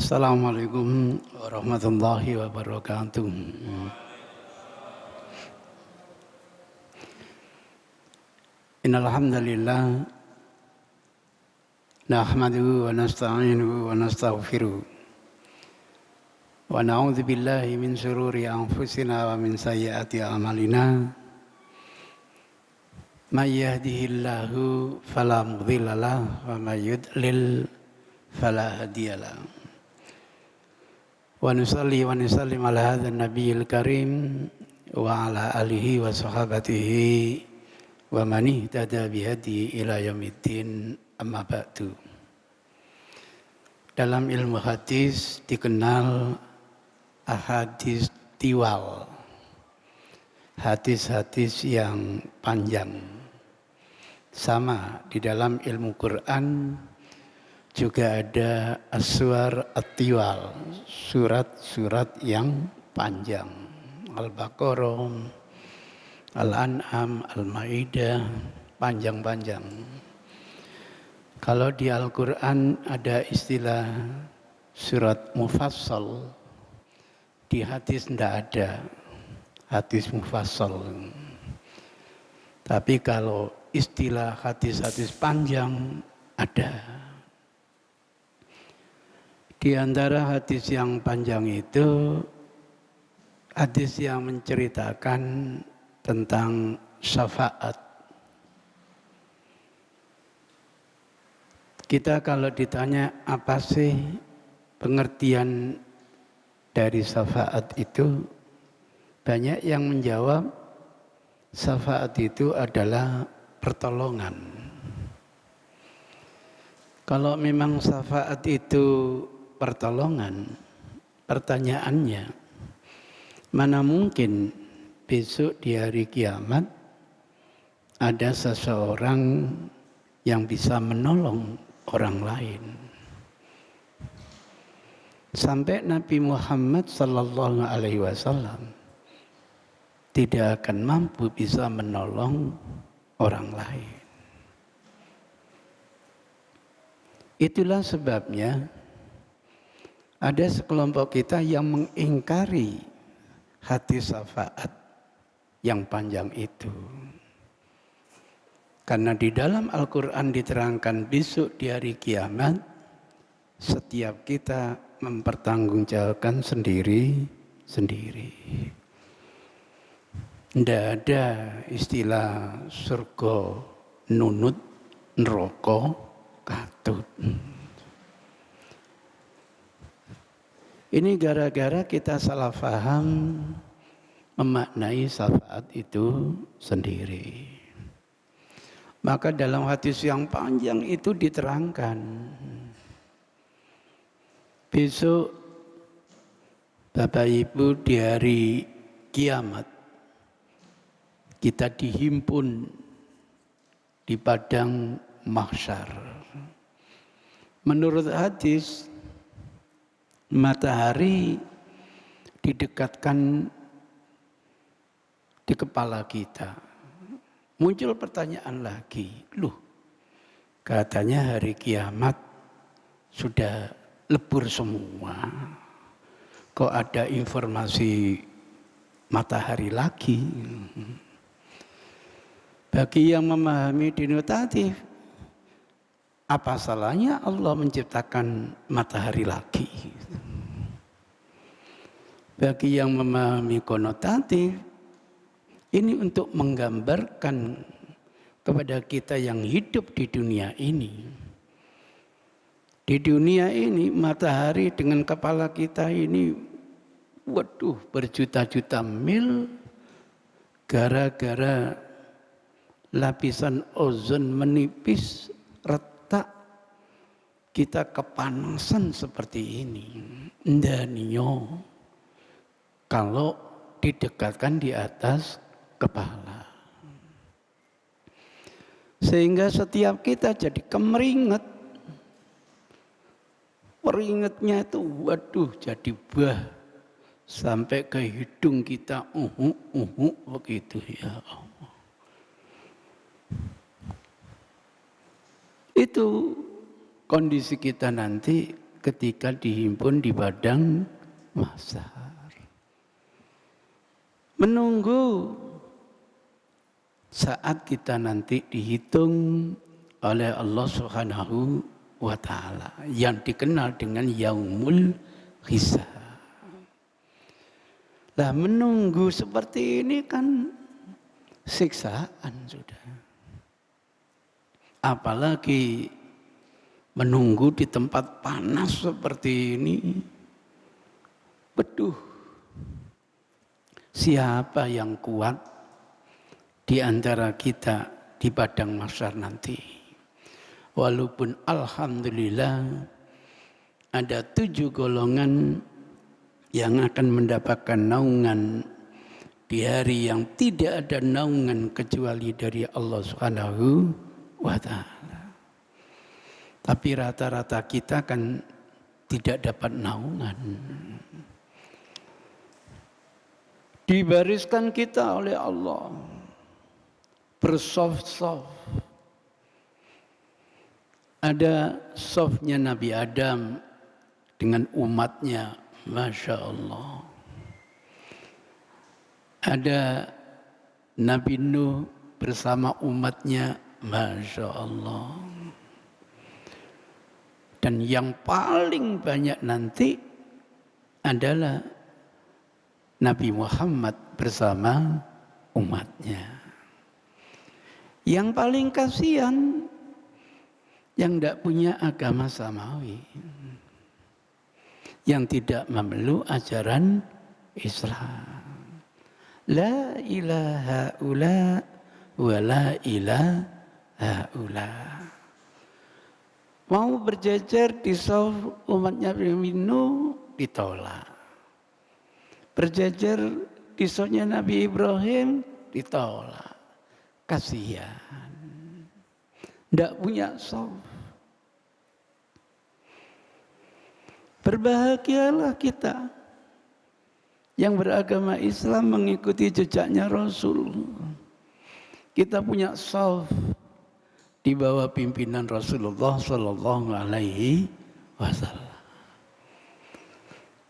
Assalamualaikum warahmatullahi wabarakatuh. Innal hamdalillah nahmaduhu wa nasta'inuhu wa nastaghfiruh. Wa na'udzu billahi min shururi anfusina wa min sayyiati a'malina. May yahdihillahu fala mudhillalah wa may yudlil fala hadiyalah. Wa nusalli wa nusallim ala hadzal nabiyil karim wa ala alihi wa sahabatihi wa man ihtada bihadi ila yaumiddin, amma ba'du. Dalam ilmu hadis dikenal ahadits tiwal, hadis-hadis yang panjang. Sama di dalam ilmu Quran juga ada as-suwar at-tiwal, surat-surat yang panjang. Al-Baqarah, Al-An'am, Al-Maidah, panjang-panjang. Kalau di Al-Quran ada istilah surat mufassal, di hadis tidak ada hadis mufassal. Tapi kalau istilah hadis-hadis panjang ada. Di antara hadis yang panjang itu, hadis yang menceritakan tentang syafaat. Kita kalau ditanya apa sih pengertian dari syafaat itu, banyak yang menjawab syafaat itu adalah pertolongan. Kalau memang syafaat itu pertolongan, pertanyaannya, mana mungkin besok di hari kiamat ada seseorang yang bisa menolong orang lain? Sampai Nabi Muhammad sallallahu alaihi wasallam tidak akan mampu bisa menolong orang lain. Itulah sebabnya ada sekelompok kita yang mengingkari hadis syafaat yang panjang itu. Karena di dalam Al-Quran diterangkan besok di hari kiamat, setiap kita mempertanggungjawabkan sendiri-sendiri. Tidak ada istilah surga nunut, neraka katut. Ini gara-gara kita salah paham memaknai syafaat itu sendiri. Maka dalam hadis yang panjang itu diterangkan, besok Bapak Ibu di hari kiamat kita dihimpun di padang mahsyar. Menurut hadis, matahari didekatkan di kepala kita. Muncul pertanyaan lagi, loh, katanya hari kiamat sudah lebur semua. Kok ada informasi matahari lagi? Bagi yang memahami denotatif, apa salahnya Allah menciptakan matahari lagi? Bagi yang memahami konotatif, ini untuk menggambarkan kepada kita yang hidup di dunia ini. Di dunia ini matahari dengan kepala kita ini, waduh, berjuta-juta mil gara-gara lapisan ozon menipis retak, kita kepanasan seperti ini. Ndanio kalau didekatkan di atas kepala, sehingga setiap kita jadi kemeringet. Keringetnya itu waduh jadi bah sampai ke hidung kita begitu ya Allah. Itu kondisi kita nanti ketika dihimpun di padang mahsyar. Menunggu saat kita nanti dihitung oleh Allah Subhanahu wa ta'ala yang dikenal dengan yaumul hisab. Lah menunggu seperti ini kan siksaan sudah. Apalagi menunggu di tempat panas seperti ini. Beduh. Siapa yang kuat di antara kita di padang mahsyar nanti? Walaupun alhamdulillah ada 7 golongan yang akan mendapatkan naungan di hari yang tidak ada naungan kecuali dari Allah Subhanahu wa ta'ala. Tapi rata-rata kita kan tidak dapat naungan. Dibariskan kita oleh Allah bersaf-saf. Ada safnya Nabi Adam dengan umatnya, Masya Allah. Ada Nabi Nuh bersama umatnya, Masya Allah. Dan yang paling banyak nanti adalah Nabi Muhammad bersama umatnya. Yang paling kasihan yang tidak punya agama samawi, yang tidak memeluk ajaran Islam. La ilaha ula wa la ilaha ula. Mau berjejer di saf umatnya Nabi Nuh ditolak. Berjejer di safnya Nabi Ibrahim ditolak. Kasihan. Tidak punya saf. Berbahagialah kita yang beragama Islam mengikuti jejaknya Rasul. Kita punya saf di bawah pimpinan Rasulullah Sallallahu Alaihi Wasallam.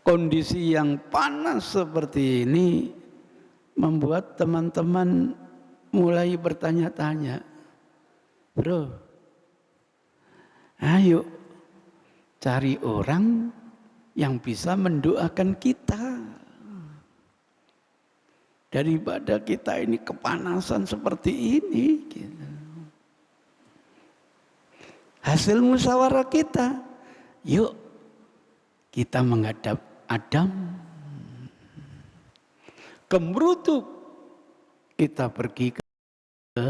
Kondisi yang panas seperti ini membuat teman-teman mulai bertanya-tanya, bro, ayo cari orang yang bisa mendoakan kita. Daripada kita ini kepanasan seperti ini. Gitu. Hasil musyawarah kita, yuk kita menghadap Adam. Kemerutuk kita pergi ke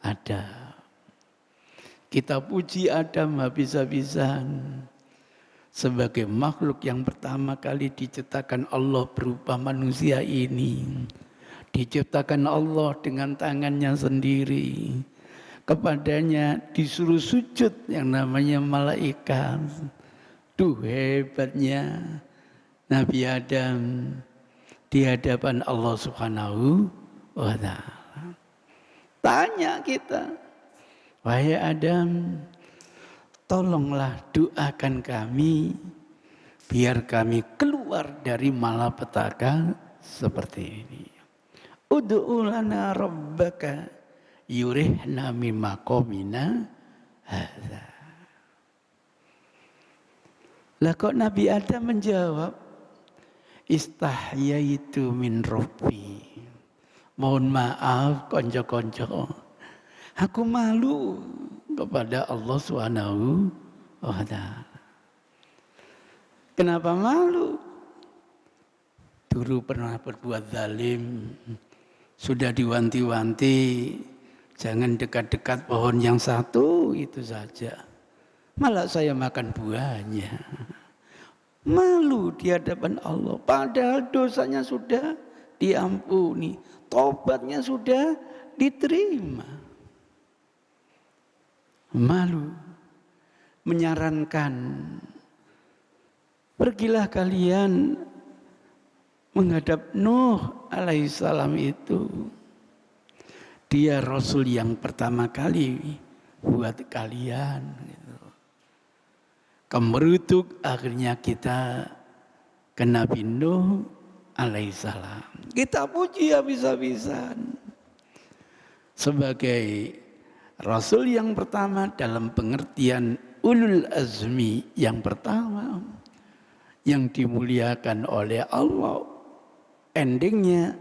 Adam. Kita puji Adam habis-habisan. Sebagai makhluk yang pertama kali diciptakan Allah berupa manusia ini. Diciptakan Allah dengan tangannya sendiri. Kepadanya disuruh sujud yang namanya malaikat. Duh hebatnya Nabi Adam di hadapan Allah Subhanahu wa ta'ala. Tanya kita, wahai Adam, tolonglah doakan kami biar kami keluar dari malapetaka seperti ini. Ud'u lana rabbaka yurihna mimma qomina hadza. Lah kok Nabi Adam menjawab, istahyaitu min rabbi. Mohon maaf konco-konco, aku malu kepada Allah Subhanahu wa ta'ala. Kenapa malu? Dulu pernah berbuat zalim, sudah diwanti-wanti, jangan dekat-dekat pohon yang satu itu saja. Malah saya makan buahnya. Malu di hadapan Allah, padahal dosanya sudah diampuni, tobatnya sudah diterima. Malu, menyarankan, pergilah kalian menghadap Nuh alaihissalam itu. Dia Rasul yang pertama kali buat kalian. kemerutuk, akhirnya kita ke Nabi Nuh alaihissalam. Kita puji habis-habisan sebagai Rasul yang pertama dalam pengertian ulul azmi yang pertama, yang dimuliakan oleh Allah. Endingnya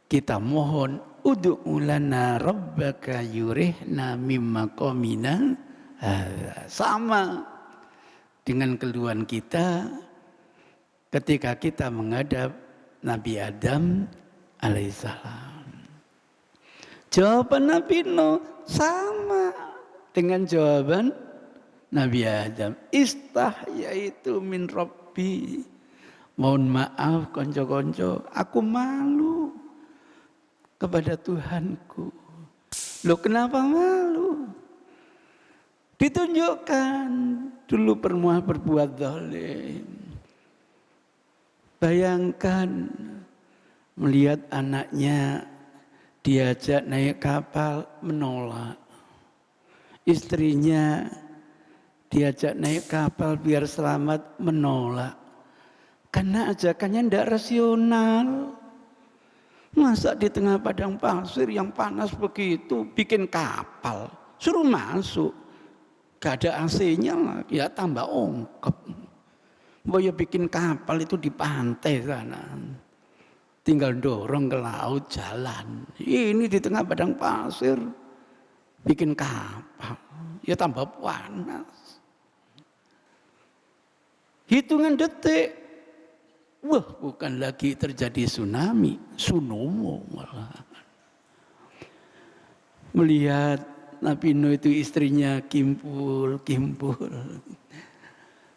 kita mohon ud'u lana rabbaka yurihna mimma qamina. Sama dengan keluhan kita ketika kita menghadap Nabi Adam alaihissalam. Jawaban Nabi Nuh sama dengan jawaban Nabi Adam. Istahyaitu min Rabbi. Mohon maaf konco-konco, aku malu kepada Tuhanku. Loh, kenapa malu? Ditunjukkan dulu pernah berbuat zalim. Bayangkan melihat anaknya diajak naik kapal, menolak. Istrinya diajak naik kapal biar selamat, menolak. Karena ajakannya tidak rasional. Masa di tengah padang pasir yang panas begitu bikin kapal, suruh masuk. Gak ada AC-nya lah, ya tambah ongkep. Boya bikin kapal itu di pantai sana. Tinggal dorong ke laut jalan. Ini di tengah padang pasir bikin kapal, ya tambah panas. Hitungan detik, wah bukan lagi terjadi tsunami, sunomo malah. Melihat Nabi Nuh itu istrinya kimpul.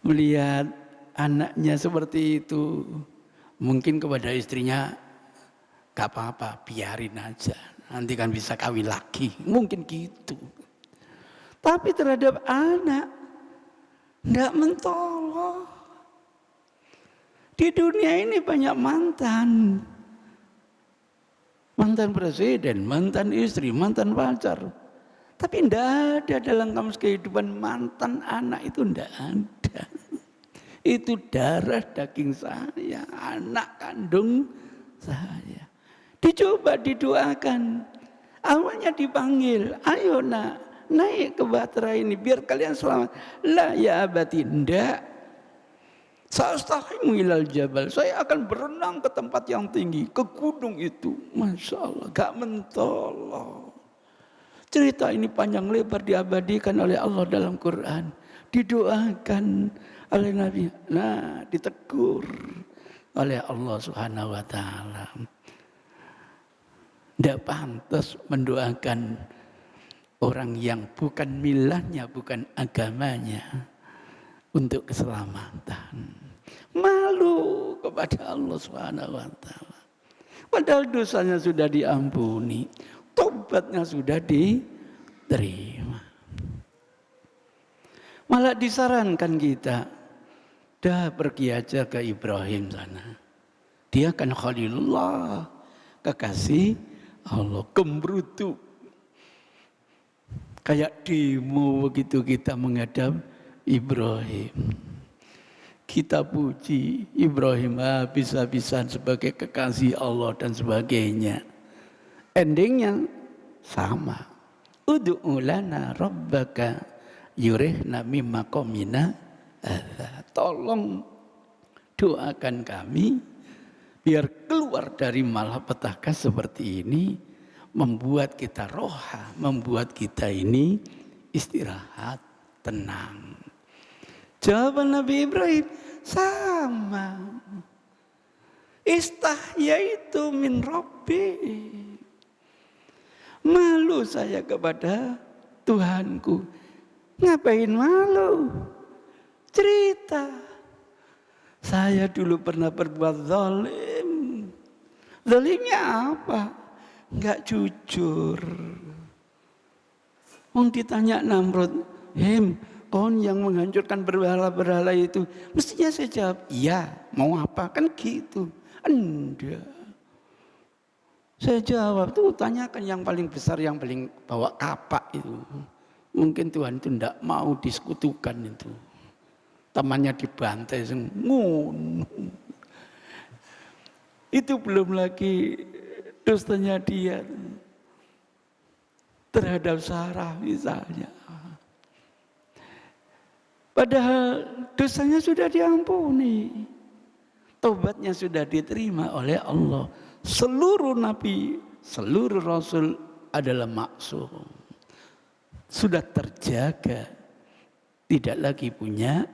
Melihat anaknya seperti itu, mungkin kepada istrinya, gak apa-apa, biarin aja, nanti kan bisa kawin lagi, mungkin gitu. Tapi terhadap anak, gak mentoloh. Di dunia ini banyak mantan. Mantan presiden, mantan istri, mantan pacar. Tapi tidak ada dalam kamus kehidupan mantan anak, itu tidak ada. Itu darah daging saya, anak kandung saya. Dicoba didoakan. Awalnya dipanggil, ayo nak, naik ke bahtera ini biar kalian selamat. La ya abati, tidak. Sa'astahimu ilal jabal, saya akan berenang ke tempat yang tinggi, ke gunung itu. Masya Allah, gak mentolong. Cerita ini panjang lebar diabadikan oleh Allah dalam Quran. Didoakan oleh Nabi. Nah, ditegur oleh Allah Subhanahu wa taala. Tidak pantas mendoakan orang yang bukan milahnya, bukan agamanya untuk keselamatan. Malu kepada Allah Subhanahu wa taala. Padahal dosanya sudah diampuni. Tobatnya sudah diterima. Malah disarankan kita, dah pergi aja ke Ibrahim sana. Dia kan Khalilullah, kekasih Allah, kemrutu. Kayak demo begitu kita menghadap Ibrahim. Kita puji Ibrahim habis-habisan sebagai kekasih Allah dan sebagainya. Endingnya sama. Ud'u lana rabbaka yurihna mimma qamina. Tolong doakan kami biar keluar dari malapetaka seperti ini, membuat kita roha, membuat kita ini istirahat, tenang. Jawaban Nabi Ibrahim sama. Istahyaitu min Rabbi. Malu saya kepada Tuhanku. Ngapain malu? Cerita. Saya dulu pernah berbuat zalim. Zalimnya apa? Enggak jujur. Mau ditanya Namrud, kon yang menghancurkan berhala-berhala itu. Mestinya saya jawab, iya, mau apa? Kan gitu. Enggak. Saya jawab, tuh tanyakan yang paling besar, yang paling bawa kapak itu. Mungkin Tuhan itu tidak mau disekutukan itu. temannya dibantai ngono. Itu belum lagi dosanya dia terhadap Sarah misalnya. Padahal dosanya sudah diampuni. Taubatnya sudah diterima oleh Allah. Seluruh nabi, seluruh rasul adalah maksum. Sudah terjaga. Tidak lagi punya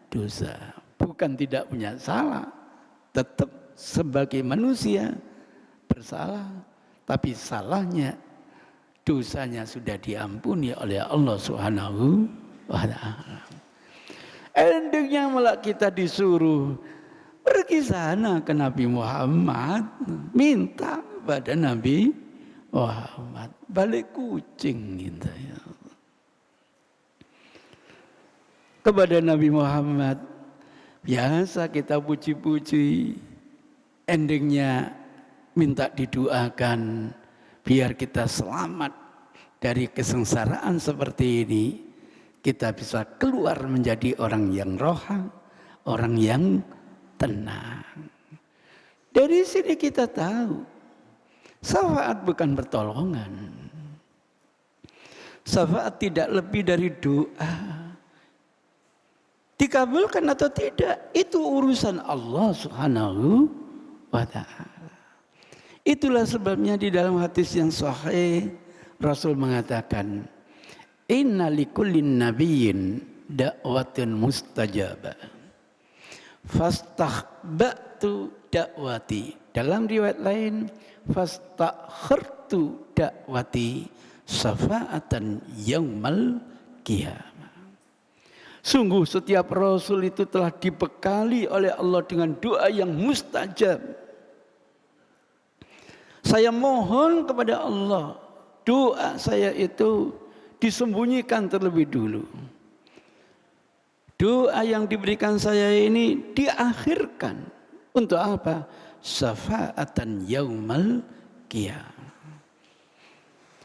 dosa. Bukan tidak punya salah. Tetap sebagai manusia bersalah, tapi salahnya, dosanya sudah diampuni oleh Allah Subhanahu wa Ta'ala. Endingnya malah kita disuruh pergi sana ke Nabi Muhammad, minta pada Nabi Muhammad, balik kucing gitu ya. Kepada Nabi Muhammad biasa kita puji-puji. Endingnya minta didoakan biar kita selamat dari kesengsaraan seperti ini. Kita bisa keluar menjadi orang yang roha, orang yang tenang. Dari sini kita tahu syafaat bukan pertolongan. Syafaat tidak lebih dari doa. Dikabulkan atau tidak, itu urusan Allah Subhanahu wa Ta'ala. Itulah sebabnya di dalam hadis yang sahih Rasul mengatakan, inna likullin nabiyyin da'watun mustajabah fastakhbatu da'wati. Dalam riwayat lain, fastakhartu da'wati syafa'atan yaumal qiyamah. Sungguh setiap Rasul itu telah dibekali oleh Allah dengan doa yang mustajab. Saya mohon kepada Allah, doa saya itu disembunyikan terlebih dulu. Doa yang diberikan saya ini diakhirkan. Untuk apa? Syafa'atan yaumal qiyamah.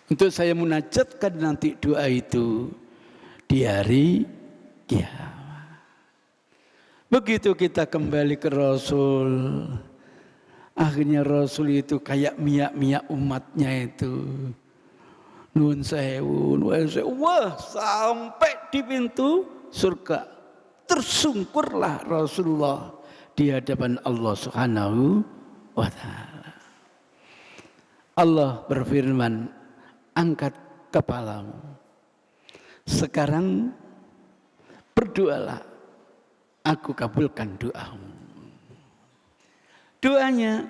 Untuk saya munajatkan nanti doa itu di hari kiamat. Begitu kita kembali ke Rasul, akhirnya Rasul itu kayak miak-miak umatnya itu. Nun sewu, wah sampai di pintu surga. Tersungkurlah Rasulullah di hadapan Allah Subhanahu wa Ta'ala. Allah berfirman, angkat kepalamu. Sekarang berdoalah, aku kabulkan doamu. Doanya,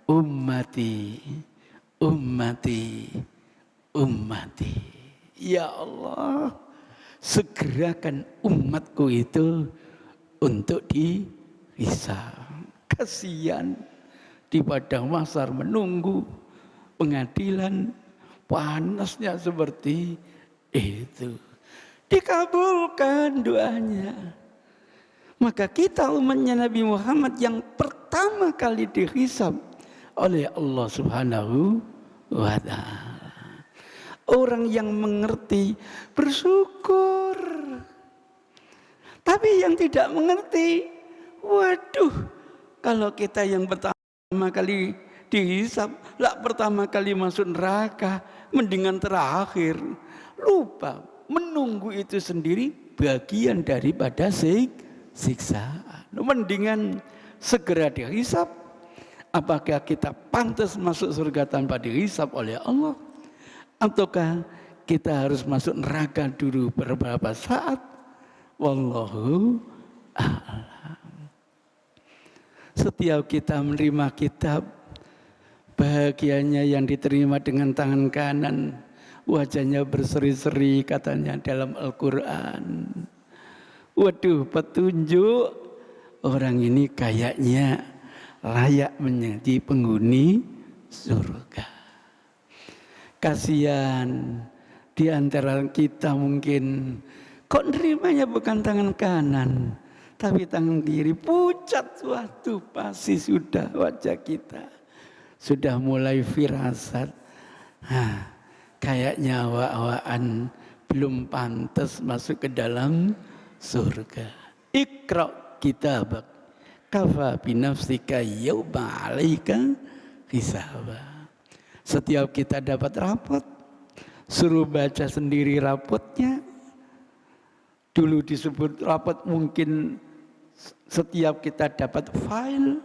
ummati, ummati, ummati. Ya Allah, segerakan umatku itu untuk dihisab. Kasihan di padang mahsyar menunggu pengadilan, panasnya seperti itu. Dikabulkan doanya. Maka kita umatnya Nabi Muhammad yang pertama kali dihisab oleh Allah Subhanahu wa Ta'ala. Orang yang mengerti bersyukur. Tapi yang tidak mengerti, waduh, kalau kita yang pertama kali dihisab, lah pertama kali masuk neraka, mendingan terakhir. Lupa, menunggu itu sendiri bagian daripada siksaan. Mendingan segera dihisab. Apakah kita pantas masuk surga tanpa dihisab oleh Allah? Ataukah kita harus masuk neraka dulu beberapa saat? Wallahu a'lam. Setiap kita menerima kitab, bahagianya yang diterima dengan tangan kanan, wajahnya berseri-seri katanya dalam Al-Quran. Waduh, petunjuk, orang ini kayaknya layak menjadi penghuni surga. Kasihan di antara kita mungkin kok nerimanya bukan tangan kanan tapi tangan kiri, pucat suatu pasti sudah wajah kita sudah mulai firasat. Kayaknya awak-awakan belum pantas masuk ke dalam surga. Iqra kitabak kafa binafsika yawma 'alaika hisaba. Setiap kita dapat rapot, suruh baca sendiri rapotnya. Dulu disebut rapot, mungkin setiap kita dapat file,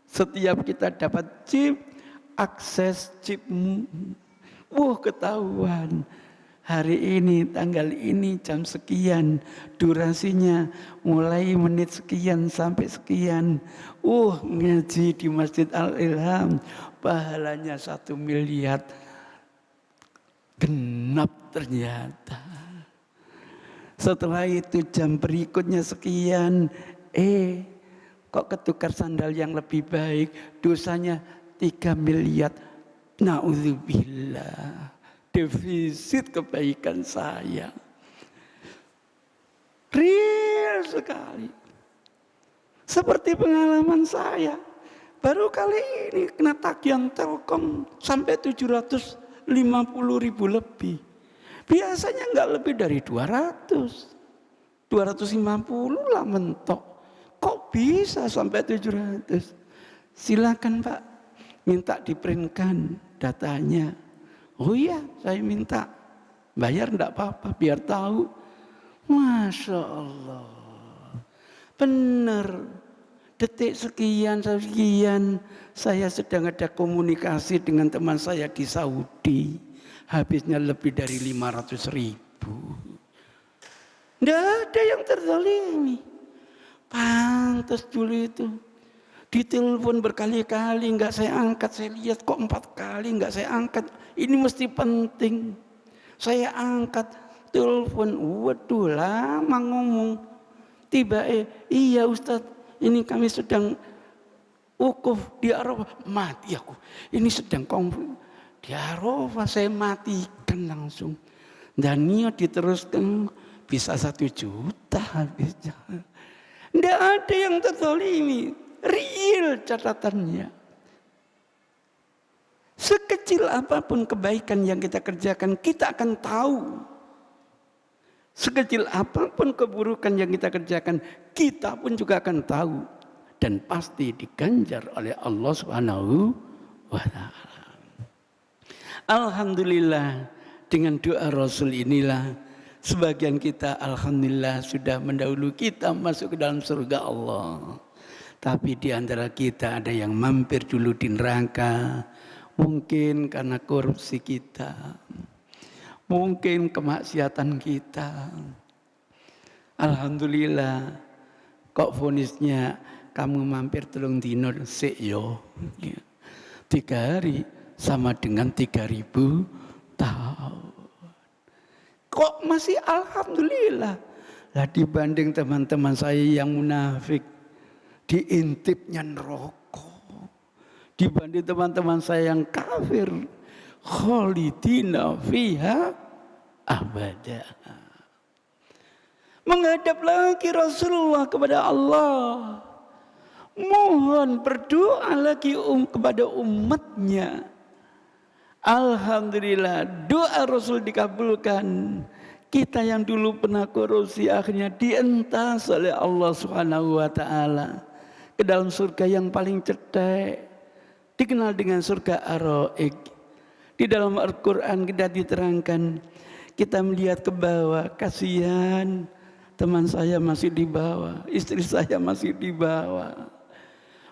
setiap kita dapat chip, akses chip, ketahuan. Hari ini, tanggal ini, jam sekian, durasinya mulai menit sekian sampai sekian. Ngaji di Masjid Al-Ilham, pahalanya 1 miliar genap ternyata. Setelah itu jam berikutnya sekian, kok ketukar sandal yang lebih baik, dosanya 3 miliar. Na'udzubillah, defisit kebaikan saya. Real sekali. Seperti pengalaman saya. Baru kali ini kena tagihan Telkom sampai 750.000 lebih. Biasanya enggak lebih dari 200. 250 lah mentok. Kok bisa sampai 700? Silakan Pak, minta diprintkan datanya. Oh iya, saya minta. Bayar enggak apa-apa, biar tahu. Masya Allah. Benar. Detik sekian, saya sedang ada komunikasi dengan teman saya di Saudi. Habisnya lebih dari 500.000. Tidak ada yang terzalimi. Pantas dulu itu. Ditelepon berkali-kali, enggak saya angkat. Saya lihat kok 4 kali enggak saya angkat. Ini mesti penting. Saya angkat, telepon. Waduh, lama ngomong. Tiba iya Ustadz, ini kami sedang wukuf di Arafah. Mati aku. Ini sedang konflik di Arafah, saya matikan langsung. Dan niat diteruskan bisa 1 juta habisnya. Tidak ada yang terzalimi. Real catatannya. Sekecil apapun kebaikan yang kita kerjakan, kita akan tahu. Sekecil apapun keburukan yang kita kerjakan, kita pun juga akan tahu. Dan pasti diganjar oleh Allah Subhanahu wa ta'ala. Alhamdulillah, dengan doa Rasul inilah sebagian kita alhamdulillah sudah mendahului kita masuk ke dalam surga Allah. Tapi di antara kita ada yang mampir dulu di neraka, mungkin karena korupsi kita, mungkin kemaksiatan kita. Alhamdulillah, kok vonisnya kamu mampir 3 dino sik yo. 3 hari sama dengan 3.000 tahun. Kok masih alhamdulillah? Lah dibanding teman-teman saya yang munafik, diintipnya neraka. Dibanding teman-teman saya yang kafir, khalidina fiha abada. Menghadap lagi Rasulullah kepada Allah. Mohon berdoa lagi kepada umatnya. Alhamdulillah, doa Rasul dikabulkan. Kita yang dulu pernah korupsi akhirnya dientas oleh Allah Subhanahu wa ta'ala ke dalam surga yang paling cetek, dikenal dengan surga Ar-Ra'iq. Di dalam Al-Quran kita diterangkan, kita melihat ke bawah, kasihan teman saya masih di bawah, istri saya masih di bawah.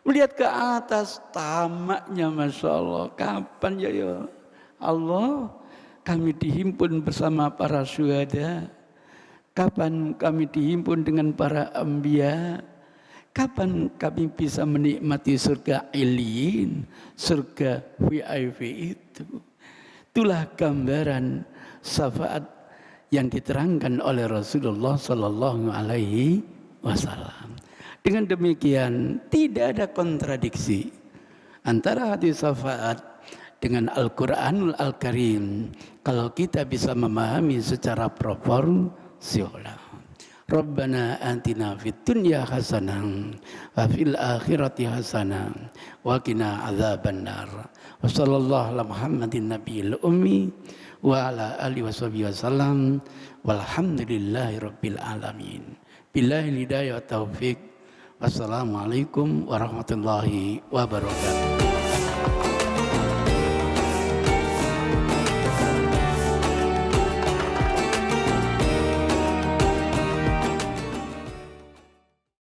Melihat ke atas, tamaknya Masya Allah, kapan ya Allah kami dihimpun bersama para syuhada, kapan kami dihimpun dengan para anbiya, kapan kami bisa menikmati surga Iliyin, surga VIP itu. Itulah gambaran syafaat yang diterangkan oleh Rasulullah Sallallahu Alaihi Wasallam. Dengan demikian tidak ada kontradiksi antara hadis syafaat dengan Al-Quranul Al-Karim kalau kita bisa memahami secara proporsional. Rabbana atina fid dunya hasanah wa fil akhirati hasanah wa qina adzabannar. Wa sallallahu ala Muhammadin nabiyil ummi wa ala alihi washabihi wasallam walhamdulillahi rabbil alamin. Billahi hidayah wa taufik. Wassalamualaikum warahmatullahi wabarakatuh.